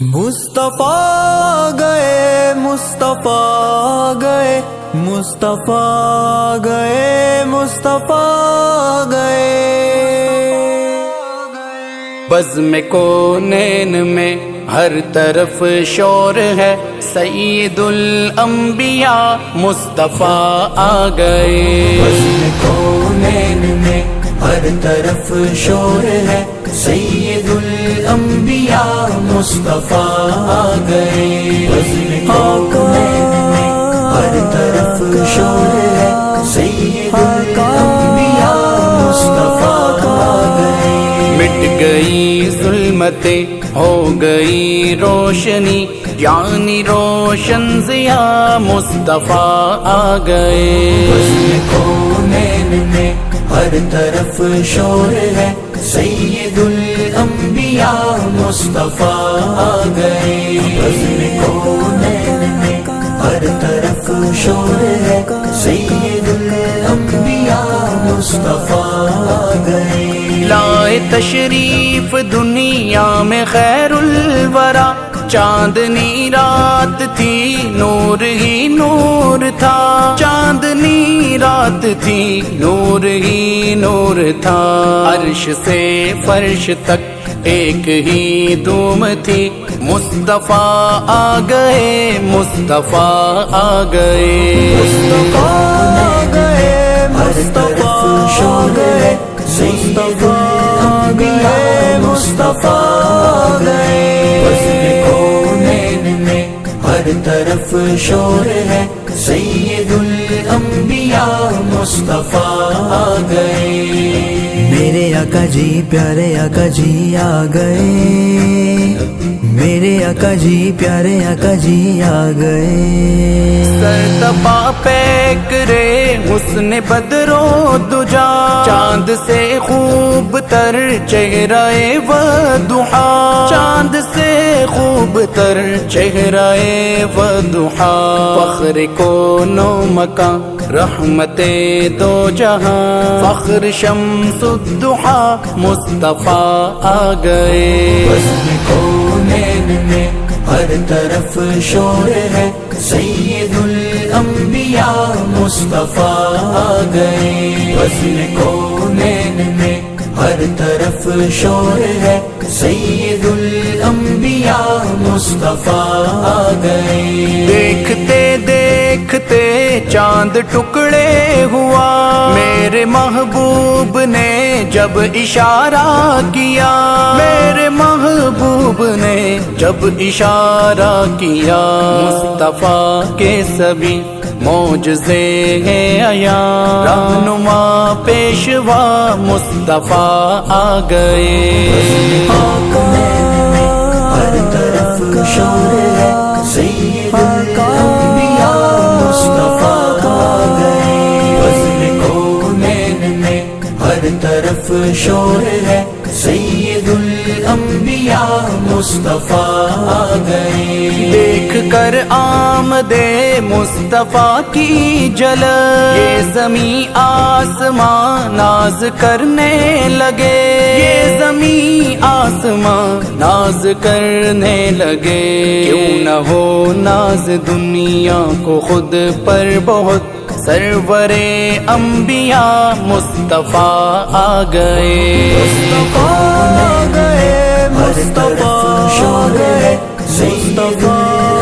مصطفیٰ گئے، مصطفیٰ گئے، مصطفیٰ گئے، مصطفیٰ گئے۔ بزم کونین میں ہر طرف شور ہے، سید الانبیاء مصطفیٰ آ گئے۔ بزم کونین میں ہر طرف شور ہے، سید الانبیاء مصطفیٰ آ گئے۔ بزم کونین میں ہر طرف شور ہے، سید الانبیاء مصطفیٰ آ گئے۔ مٹ گئی ظلمتیں، ہو گئی روشنی، یعنی روشن ضیاء مصطفیٰ آ گئے۔ بزم کونین میں ہر طرف شور ہے، سید الانبیاء مصطفیٰ آ گئے۔ بزم کونین میں ہر طرف شور ہے، سید الانبیاء مصطفیٰ آ گئے۔ لائے تشریف دنیا میں خیر الورا، چاندنی رات تھی نور ہی نور تھا، چاندنی رات تھی نور ہی نور تھا۔ عرش سے فرش تک ایک ہی دھوم تھی، مصطفیٰ آ گئے، مصطفیٰ آ گئے۔ مصطفیٰ آ گئے، مصطفیٰ آ گئے، مصطفیٰ آ گئے، مصطفیٰ آ گئے۔ بزم کونین میں ہر طرف شور ہے، سید الانبیاء مصطفیٰ آ گئے۔ میرے آقا جی، پیارے آقا جی آ گئے، میرے آقا جی، پیارے آقا جی آ گئے۔ سرتپا پیکرے حسن بدر و دجا، چاند سے خوب تر چہرہ وضحا، چاند سے خوب تر چہرہ وضحا۔ فخر کونو مکان، رحمت دو جہاں، فخر شمس الضحا مصطفیٰ آ گئے۔ بزم کونین میں ہر طرف شور ہے، سید الانبیاء مصطفیٰ آ گئے۔ بزم کونین میں ہر طرف شور ہے، سید الانبیاء مصطفیٰ آ گئے۔ دیکھتے دیکھتے چاند ٹکڑے ہوا، میرے محبوب نے جب اشارہ کیا، میرے محبوب نے جب اشارہ کیا۔ مصطفیٰ کے سبھی معجزے ہیں عیاں، رہنما پیشوا مصطفیٰ آ گئے۔ ہر طرف شور ہے، سید الانبیاء مصطفیٰ آ گئے۔ بزم کونین میں ہر طرف شور ہے، سید الانبیاء مصطفیٰ آ گئے۔ دیکھ کر آمد مصطفیٰ کی جلوہ، یہ زمین آسمان ناز کرنے لگے، یہ زمین آسمان ناز کرنے لگے۔ کیوں نہ ہو ناز دنیا کو خود پر بہت، سرور انبیاء مصطفیٰ آ گئے۔ مصطفیٰ آ گئے، مصطفیٰ آ گئے، مصطفیٰ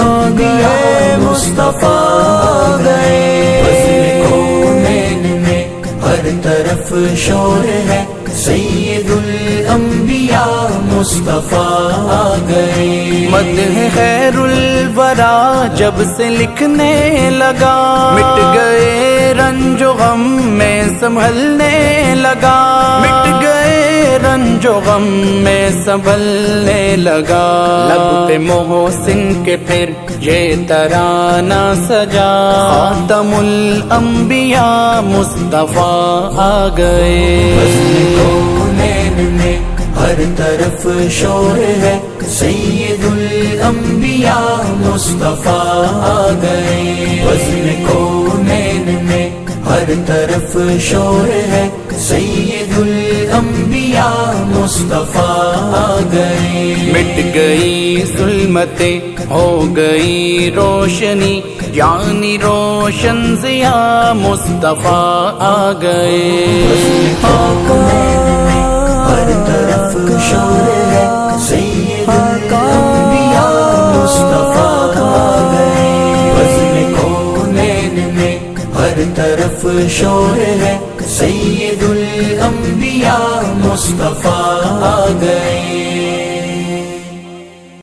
آ گئے، مصطفیٰ آ گئے۔ بزم کونین میں ہر طرف شور ہے، سید الانبیاء مصطفیٰ آ گئے۔ مدح خیر الورا جب سے لکھنے لگا، مٹ گئے رنج و غم میں سنبھلنے لگا، مٹ گئے رنج و غم میں سنبھلنے لگا۔ لب پہ محسن کے پھر یہ ترانہ سجا، خاتم الانبیاء مصطفیٰ آ گئے۔ بزم کونین میں ہر طرف شور ہے، سید الانبیاء مصطفیٰ آ گئے۔ بزم کونین میں ہر طرف شور ہے، سید الانبیاء مصطفیٰ آ گئے. مٹ گئی ظلمتیں ہو گئی روشنی یعنی روشن ضیاء مصطفیٰ آ گئے. ہر طرف شور ہے سید الانبیاء مصطفیٰ آ گئے. وزن کونین میں ہر طرف شور ہے سید الانبیاء مصطفیٰ آ گئے.